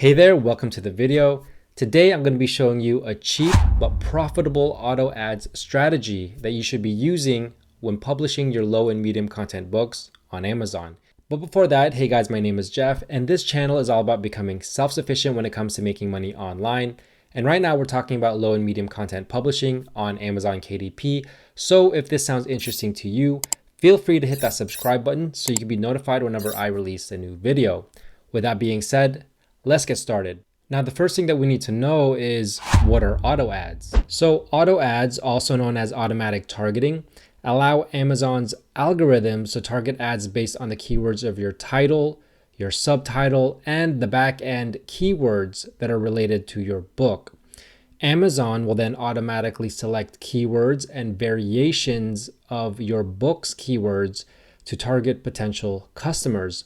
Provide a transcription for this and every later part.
Hey there, welcome to the video. Today I'm going to be showing you a cheap but profitable auto ads strategy that you should be using when publishing your low and medium content books on Amazon. But before that, hey guys, my name is Jeff and this channel is all about becoming self-sufficient when it comes to making money online. And right now we're talking about low and medium content publishing on Amazon KDP. So if this sounds interesting to you, feel free to hit that subscribe button so you can be notified whenever I release a new video. With that being said, let's get started. Now, the first thing that we need to know is what are auto ads? So auto ads, also known as automatic targeting, allow Amazon's algorithms to target ads based on the keywords of your title, your subtitle, and the back-end keywords that are related to your book. Amazon will then automatically select keywords and variations of your book's keywords to target potential customers.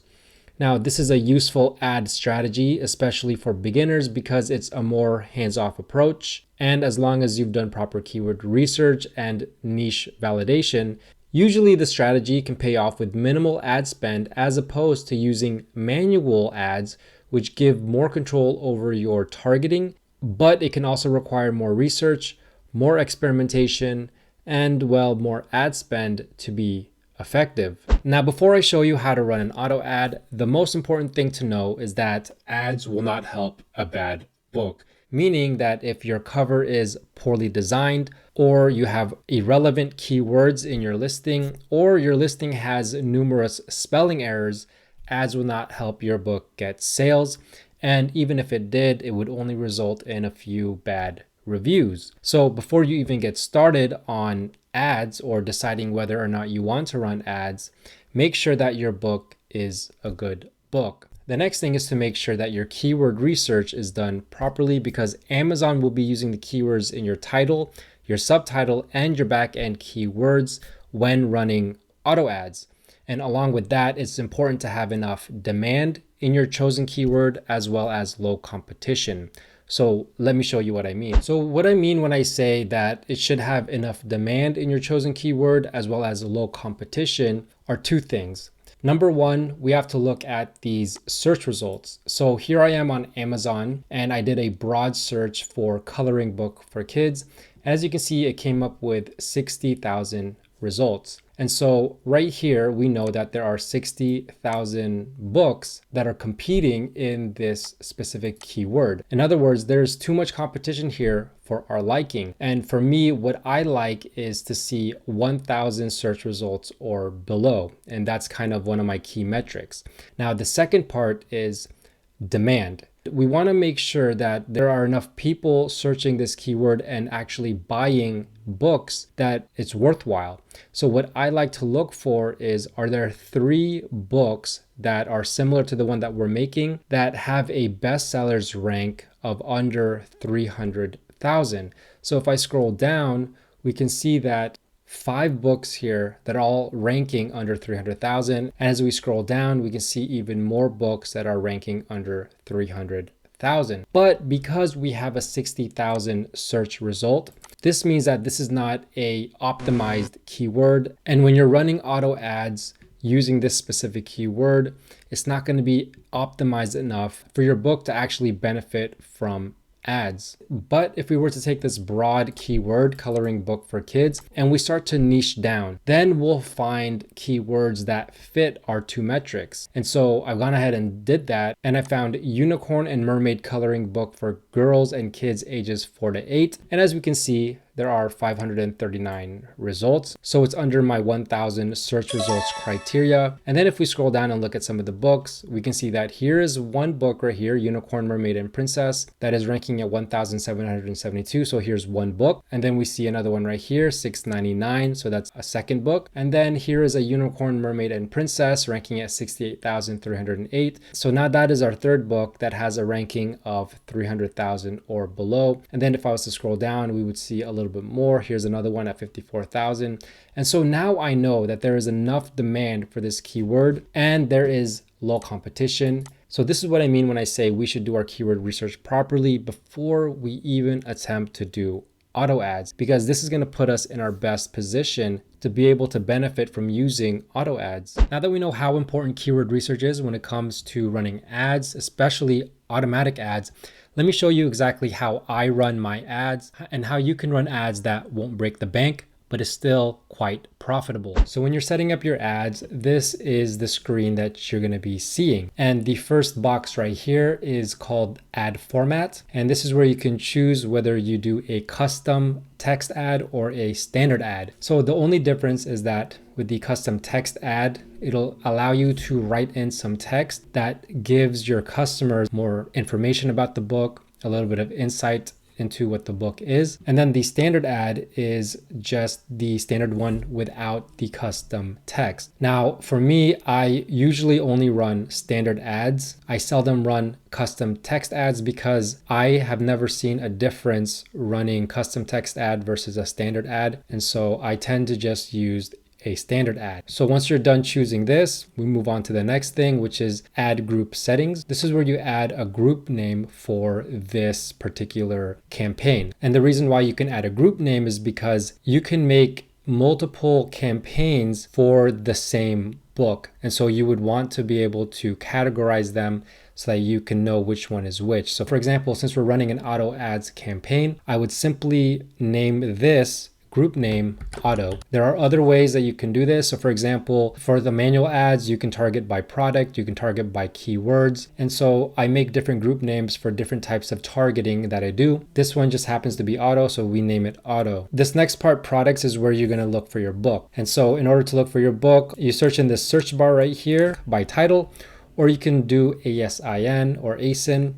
Now, this is a useful ad strategy, especially for beginners, because it's a more hands-off approach. And as long as you've done proper keyword research and niche validation, usually the strategy can pay off with minimal ad spend as opposed to using manual ads, which give more control over your targeting, but it can also require more research, more experimentation, and well, more ad spend to be effective. Now, before I show you how to run an auto ad, the most important thing to know is that ads will not help a bad book, meaning that if your cover is poorly designed, or you have irrelevant keywords in your listing, or your listing has numerous spelling errors, ads will not help your book get sales. And even if it did, it would only result in a few bad reviews. So before you even get started on ads or deciding whether or not you want to run ads, make sure that your book is a good book. The next thing is to make sure that your keyword research is done properly, because Amazon will be using the keywords in your title, your subtitle, and your back-end keywords when running auto ads. And along with that, it's important to have enough demand in your chosen keyword as well as low competition. So let me show you what I mean. So what I mean when I say that it should have enough demand in your chosen keyword as well as low competition are two things. Number one, we have to look at these search results. So here I am on Amazon and I did a broad search for coloring book for kids. As you can see, it came up with 60,000 results. And so right here, we know that there are 60,000 books that are competing in this specific keyword. In other words, there's too much competition here for our liking. And for me, what I like is to see 1,000 search results or below. And that's kind of one of my key metrics. Now, the second part is demand. We want to make sure that there are enough people searching this keyword and actually buying books that it's worthwhile. So what I like to look for is, are there 3 books that are similar to the one that we're making that have a bestsellers rank of under 300,000? So if I scroll down, we can see that 5 books here that are all ranking under 300,000. And as we scroll down, we can see even more books that are ranking under 300,000. But because we have a 60,000 search result, this means that this is not a optimized keyword. And when you're running auto ads using this specific keyword, it's not going to be optimized enough for your book to actually benefit from ads. But if we were to take this broad keyword, coloring book for kids, and we start to niche down, then we'll find keywords that fit our 2 metrics. And so I've gone ahead and did that, and I found unicorn and mermaid coloring book for girls and kids ages 4 to 8. And as we can see, there are 539 results. So it's under my 1,000 search results criteria. And then if we scroll down and look at some of the books, we can see that here is one book right here, Unicorn, Mermaid, and Princess, that is ranking at 1,772. So here's one book. And then we see another one right here, 699. So that's a second book. And then here is a Unicorn, Mermaid, and Princess ranking at 68,308. So now that is our third book that has a ranking of 300,000 or below. And then if I was to scroll down, we would see a little bit more. Here's another one at 54,000. And so now I know that there is enough demand for this keyword and there is low competition. So this is what I mean when I say we should do our keyword research properly before we even attempt to do auto ads, because this is going to put us in our best position to be able to benefit from using auto ads. Now that we know how important keyword research is when it comes to running ads, especially automatic ads, let me show you exactly how I run my ads and how you can run ads that won't break the bank, but is still quite profitable. So when you're setting up your ads, this is the screen that you're going to be seeing. And the first box right here is called ad format. And this is where you can choose whether you do a custom text ad or a standard ad. So the only difference is that with the custom text ad, it'll allow you to write in some text that gives your customers more information about the book, a little bit of insight into what the book is. And then the standard ad is just the standard one without the custom text. Now, for me, I usually only run standard ads. I seldom run custom text ads because I have never seen a difference running custom text ad versus a standard ad. And so I tend to just use a standard ad. So once you're done choosing this, we move on to the next thing, which is ad group settings. This is where you add a group name for this particular campaign. And the reason why you can add a group name is because you can make multiple campaigns for the same book. And so you would want to be able to categorize them so that you can know which one is which. So for example, since we're running an auto ads campaign, I would simply name this group name auto. There are other ways that you can do this. So for example, for the manual ads, you can target by product, you can target by keywords. And so I make different group names for different types of targeting that I do. This one just happens to be auto, so we name it auto. This next part, products, is where you're going to look for your book. And so in order to look for your book, you search in this search bar right here by title, or you can do ASIN or ASIN.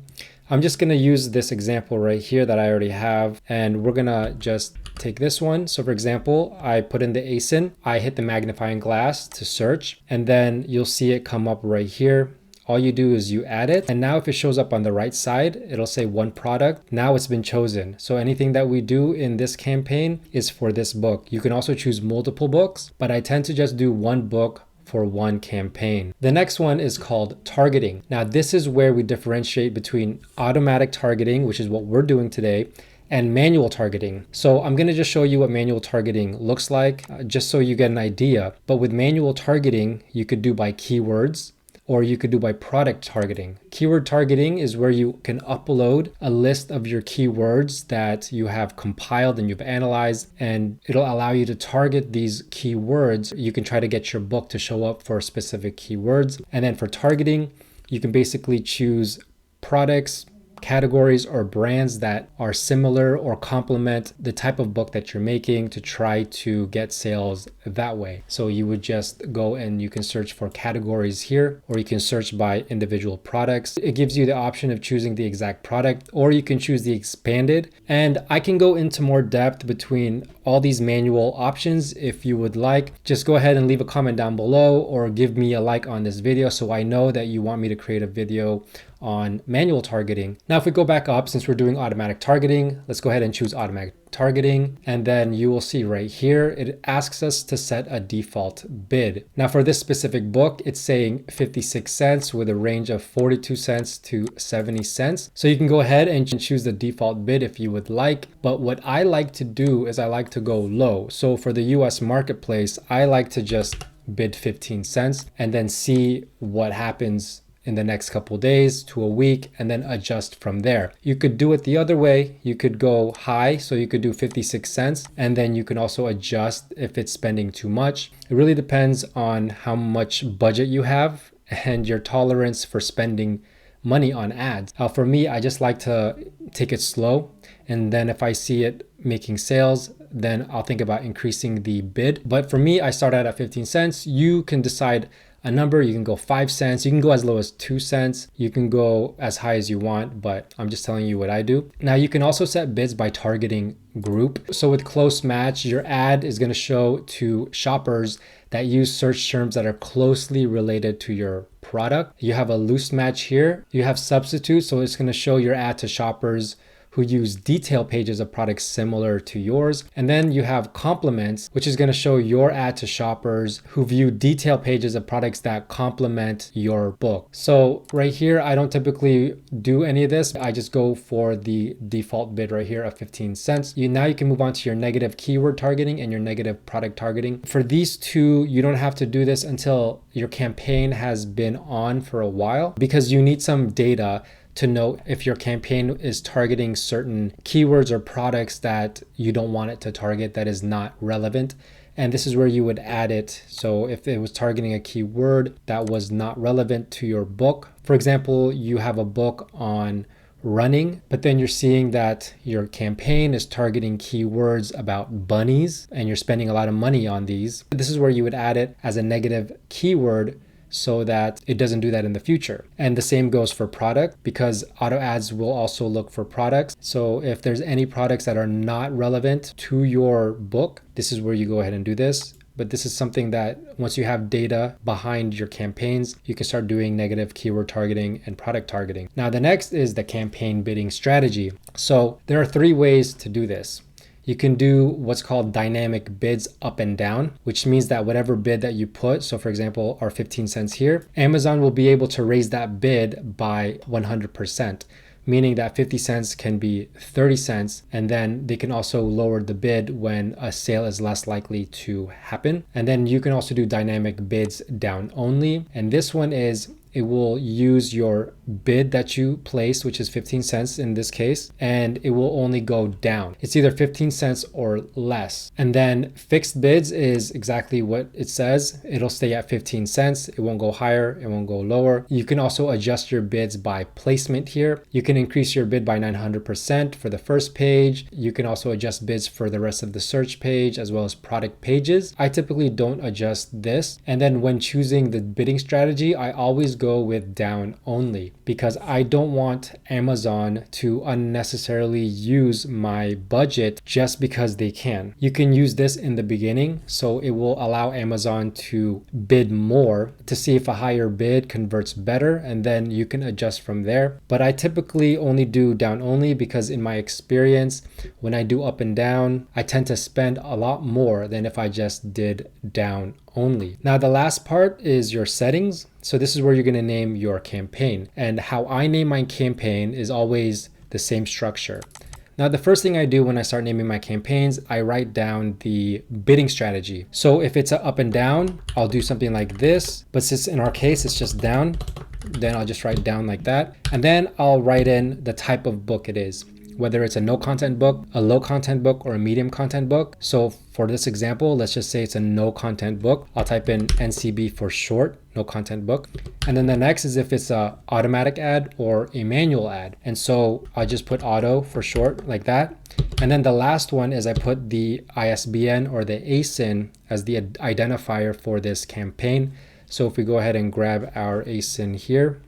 I'm just going to use this example right here that I already have, and we're going to just take this one. So for example, I put in the ASIN, I hit the magnifying glass to search, and then you'll see it come up right here. All you do is you add it. And now if it shows up on the right side, it'll say one product. Now it's been chosen. So anything that we do in this campaign is for this book. You can also choose multiple books, but I tend to just do one book for one campaign. The next one is called targeting. Now this is where we differentiate between automatic targeting, which is what we're doing today, and manual targeting. So I'm going to just show you what manual targeting looks like, just so you get an idea. But with manual targeting, you could do by keywords, or you could do by product targeting. Keyword targeting is where you can upload a list of your keywords that you have compiled and you've analyzed, and it'll allow you to target these keywords. You can try to get your book to show up for specific keywords. And then for targeting, you can basically choose products, categories, or brands that are similar or complement the type of book that you're making to try to get sales that way. So you would just go and you can search for categories here, or you can search by individual products. It gives you the option of choosing the exact product, or you can choose the expanded. And I can go into more depth between all these manual options if you would like. Just go ahead and leave a comment down below, or give me a like on this video so I know that you want me to create a video on manual targeting. Now, if we go back up, since we're doing automatic targeting, let's go ahead and choose automatic targeting. And then you will see right here, it asks us to set a default bid. Now for this specific book, it's saying 56 cents with a range of 42 cents to 70 cents. So you can go ahead and choose the default bid if you would like. But what I like to do is I like to go low. So for the US marketplace, I like to just bid 15 cents and then see what happens in the next couple days to a week, and then adjust from there. You could do it the other way. You could go high, so you could do 56 cents, and then you can also adjust if it's spending too much. It really depends on how much budget you have and your tolerance for spending money on ads. For me, I just like to take it slow, and then if I see it making sales, then I'll think about increasing the bid. But for me, I start out at 15 cents. You can decide a number. You can go 5 cents, you can go as low as 2 cents, you can go as high as you want, but I'm just telling you what I do. Now you can also set bids by targeting group. So with close match, your ad is going to show to shoppers that use search terms that are closely related to your product. You have a loose match here. You have substitute, so it's going to show your ad to shoppers who who use detail pages of products similar to yours. And then you have compliments, which is going to show your ad to shoppers who view detail pages of products that complement your book. So right here, I don't typically do any of this. I just go for the default bid right here of 15 cents. Now you can move on to your negative keyword targeting and your negative product targeting. For these two, you don't have to do this until your campaign has been on for a while, because you need some data to know if your campaign is targeting certain keywords or products that you don't want it to target, that is not relevant. And this is where you would add it. So if it was targeting a keyword that was not relevant to your book, for example, you have a book on running, but then you're seeing that your campaign is targeting keywords about bunnies and you're spending a lot of money on these. This is where you would add it as a negative keyword so that it doesn't do that in the future. And the same goes for product, because auto ads will also look for products. So if there's any products that are not relevant to your book, this is where you go ahead and do this. But this is something that once you have data behind your campaigns, you can start doing negative keyword targeting and product targeting. Now, the next is the campaign bidding strategy. So there are 3 ways to do this. You can do what's called dynamic bids up and down, which means that whatever bid that you put, so for example, our 15 cents here, Amazon will be able to raise that bid by 100%. Meaning that 50 cents can be 30 cents, and then they can also lower the bid when a sale is less likely to happen. And then you can also do dynamic bids down only. And this one is, it will use your bid that you placed, which is 15 cents in this case, and it will only go down. It's either 15 cents or less. And then fixed bids is exactly what it says. It'll stay at 15 cents. It won't go higher. It won't go lower. You can also adjust your bids by placement here. You can increase your bid by 900% for the first page. You can also adjust bids for the rest of the search page as well as product pages. I typically don't adjust this. And then when choosing the bidding strategy, I always go with down only, because I don't want Amazon to unnecessarily use my budget just because they can. You can use this in the beginning, so it will allow Amazon to bid more to see if a higher bid converts better, and then you can adjust from there. But I typically only do down only because in my experience, when I do up and down, I tend to spend a lot more than if I just did down only. Now, the last part is your settings. So this is where you're going to name your campaign. And how I name my campaign is always the same structure. Now, the first thing I do when I start naming my campaigns, I write down the bidding strategy. So if it's a up and down, I'll do something like this. But since in our case, it's just down, then I'll just write down like that. And then I'll write in the type of book it is, whether it's a no content book, a low content book, or a medium content book. So for this example, let's just say it's a no content book. I'll type in NCB for short, no content book. And then the next is if it's a automatic ad or a manual ad. And so I'll just put auto for short like that. And then the last one is I put the ISBN or the ASIN as the identifier for this campaign. So if we go ahead and grab our ASIN here,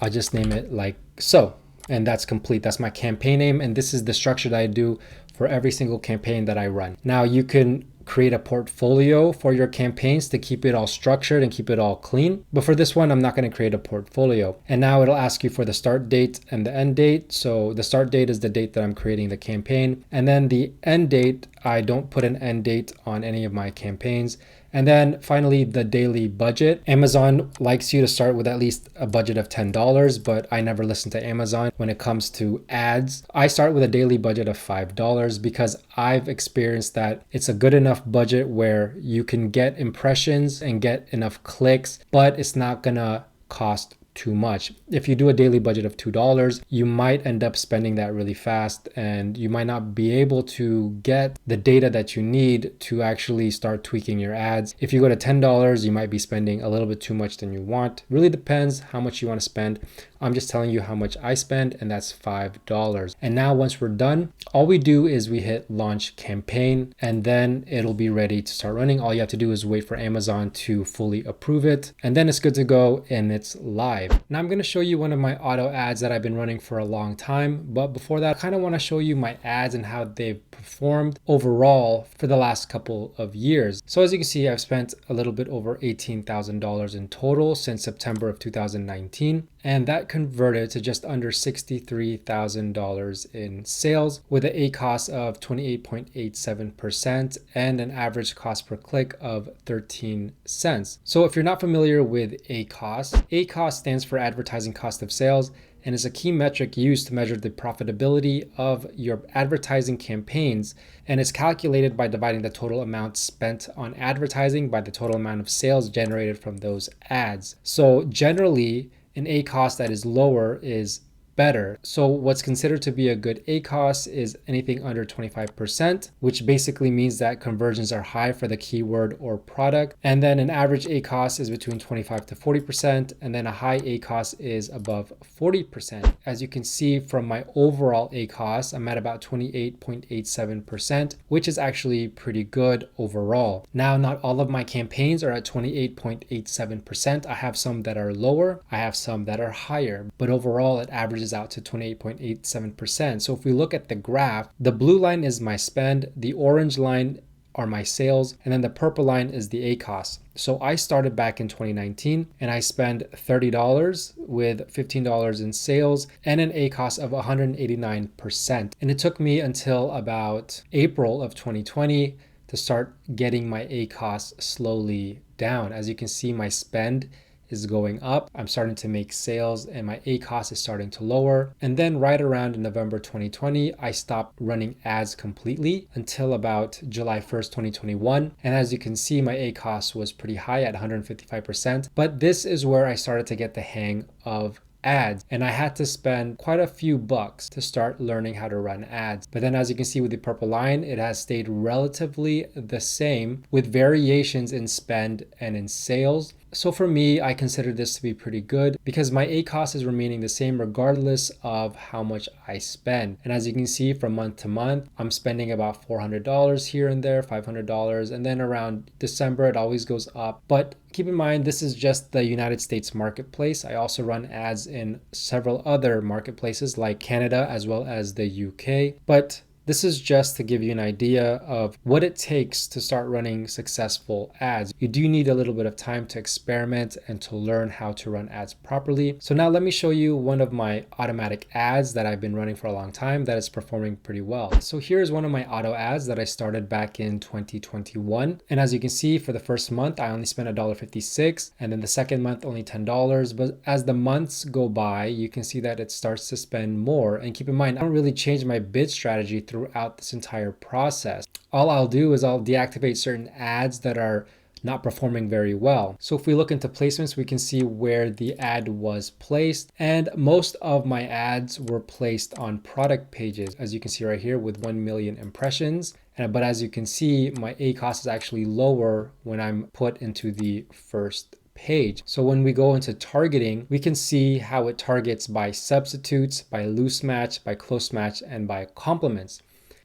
I'll just name it like so, and that's complete. That's my campaign name, and this is the structure that I do for every single campaign that I run. Now you can create a portfolio for your campaigns to keep it all structured and keep it all clean. But for this one, I'm not going to create a portfolio. And now it'll ask you for the start date and the end date. So the start date is the date that I'm creating the campaign. And then the end date, I don't put an end date on any of my campaigns. And then finally, the daily budget. Amazon likes you to start with at least a budget of $10, but I never listen to Amazon when it comes to ads. I start with a daily budget of $5 because I've experienced that it's a good enough budget where you can get impressions and get enough clicks, but it's not gonna cost too much. If you do a daily budget of $2, you might end up spending that really fast and you might not be able to get the data that you need to actually start tweaking your ads. If you go to $10, you might be spending a little bit too much than you want. Really depends how much you want to spend. I'm just telling you how much I spend, and that's $5. And now once we're done, all we do is we hit launch campaign, and then it'll be ready to start running. All you have to do is wait for Amazon to fully approve it, and then it's good to go and it's live. live. Now I'm going to show you one of my auto ads that I've been running for a long time, but before that I kind of want to show you my ads and how they've performed overall for the last couple of years. So as you can see, I've spent a little bit over $18,000 in total since September of 2019, and that converted to just under $63,000 in sales with an ACoS of 28.87% and an average cost per click of 13 cents. So if you're not familiar with ACoS stands for advertising cost of sales, and is a key metric used to measure the profitability of your advertising campaigns, and is calculated by dividing the total amount spent on advertising by the total amount of sales generated from those ads. So generally, an ACoS that is lower is better. So what's considered to be a good ACoS is anything under 25%, which basically means that conversions are high for the keyword or product. And then an average ACoS is between 25 to 40%, and then a high ACoS is above 40%. As you can see from my overall ACoS, I'm at about 28.87%, which is actually pretty good overall. Now, not all of my campaigns are at 28.87%. I have some that are lower, I have some that are higher, but overall it averages out to 28.87%. So if we look at the graph, the blue line is my spend, the orange line are my sales, and then the purple line is the ACoS. So I started back in 2019 and I spent $30 with $15 in sales and an ACoS of 189%. And it took me until about April of 2020 to start getting my ACoS slowly down. As you can see, my spend is going up. I'm starting to make sales and my ACoS is starting to lower. And then right around November 2020, I stopped running ads completely until about July 1st, 2021. And as you can see, my ACoS was pretty high at 155%. But this is where I started to get the hang of ads, and I had to spend quite a few bucks to start learning how to run ads. But then as you can see with the purple line, it has stayed relatively the same with variations in spend and in sales. So for me, I consider this to be pretty good because my ACoS is remaining the same regardless of how much I spend. And as you can see from month to month, I'm spending about $400 here and there, $500, and then around December, it always goes up. But keep in mind, this is just the United States marketplace. I also run ads in several other marketplaces like Canada as well as the UK. But this is just to give you an idea of what it takes to start running successful ads. You do need a little bit of time to experiment and to learn how to run ads properly. So now let me show you one of my automatic ads that I've been running for a long time that is performing pretty well. So here's one of my auto ads that I started back in 2021. And as you can see, for the first month, I only spent $1.56, and then the second month only $10. But as the months go by, you can see that it starts to spend more. And keep in mind, I don't really change my bid strategy throughout this entire process. All I'll do is I'll deactivate certain ads that are not performing very well. So if we look into placements, we can see where the ad was placed, and most of my ads were placed on product pages, as you can see right here with 1 million impressions. But as you can see, my ACoS is actually lower when I'm put into the first page. So when we go into targeting, we can see how it targets by substitutes, by loose match, by close match, and by complements.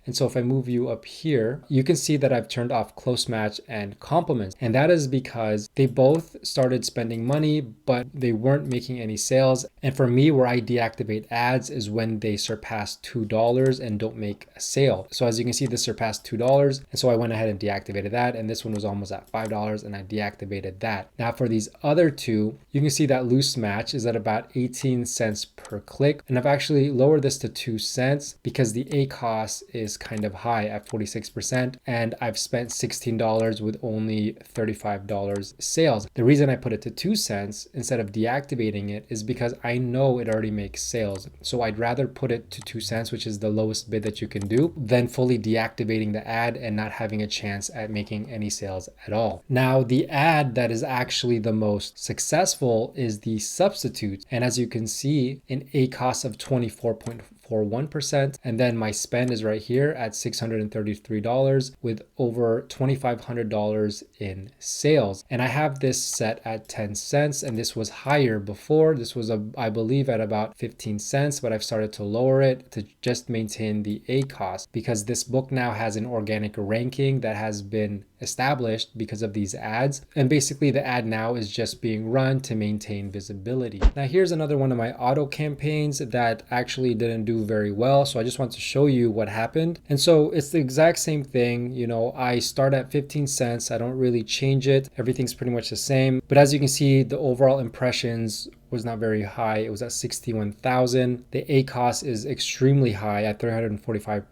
And so if I move you up here, you can see that I've turned off close match and complements. And that is because they both started spending money, but they weren't making any sales. And for me, where I deactivate ads is when they surpass $2 and don't make a sale. So as you can see, this surpassed $2. And so I went ahead and deactivated that. And this one was almost at $5 and I deactivated that. Now for these other two, you can see that loose match is at about 18 cents per click. And I've actually lowered this to 2 cents because the ACoS is kind of high at 46%, and I've spent $16 with only $35 sales. The reason I put it to 2 cents instead of deactivating it is because I know it already makes sales. So I'd rather put it to 2 cents, which is the lowest bid that you can do, than fully deactivating the ad and not having a chance at making any sales at all. Now, the ad that is actually the most successful is the substitute. And as you can see, an ACoS of 24.41%, and then my spend is right here at $633 with over $2,500 in sales. And I have this set at 10 cents, and this was higher before. This was, I believe, at about 15 cents, but I've started to lower it to just maintain the ACoS because this book now has an organic ranking that has been established because of these ads. And basically the ad now is just being run to maintain visibility. Now here's another one of my auto campaigns that actually didn't do very well. So I just want to show you what happened. And so it's the exact same thing. You know, I start at 15 cents. I don't really change it. Everything's pretty much the same. But as you can see, the overall impressions was not very high. It was at 61,000. The ACoS is extremely high at 345%.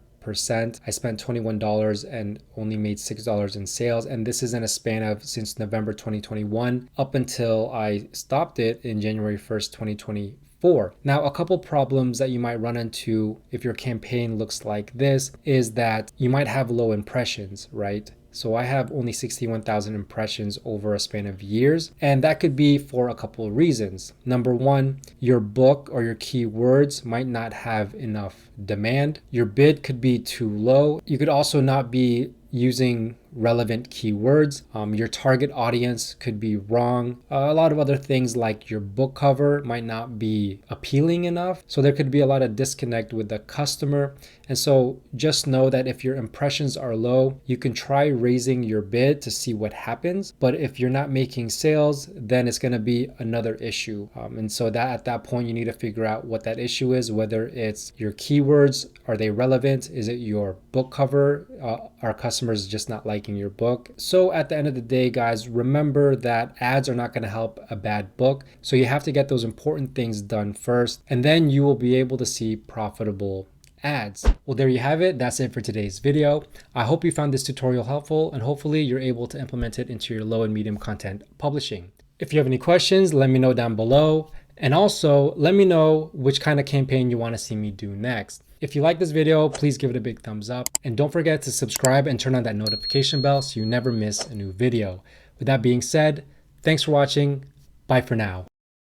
I spent $21 and only made $6 in sales. And this is in a span of since November 2021 up until I stopped it in January 1st, 2024. Now, a couple problems that you might run into if your campaign looks like this is that you might have low impressions, right? So I have only 61,000 impressions over a span of years, and that could be for a couple of reasons. Number one, your book or your keywords might not have enough demand. Your bid could be too low. You could also not be using relevant keywords. Your target audience could be wrong. A lot of other things like your book cover might not be appealing enough. So there could be a lot of disconnect with the customer. And so just know that if your impressions are low, you can try raising your bid to see what happens. But if you're not making sales, then it's going to be another issue. And so that at that point, you need to figure out what that issue is, whether it's your keywords, are they relevant? Is it your book cover? Are customers just not liking your book? So at the end of the day, guys, remember that ads are not going to help a bad book. So you have to get those important things done first, and then you will be able to see profitable ads. Well, there you have it. That's it for today's video. I hope you found this tutorial helpful, and hopefully you're able to implement it into your low and medium content publishing. If you have any questions, let me know down below. And also let me know which kind of campaign you want to see me do next. If you like this video, please give it a big thumbs up. And don't forget to subscribe and turn on that notification bell so you never miss a new video. With that being said, thanks for watching. Bye for now.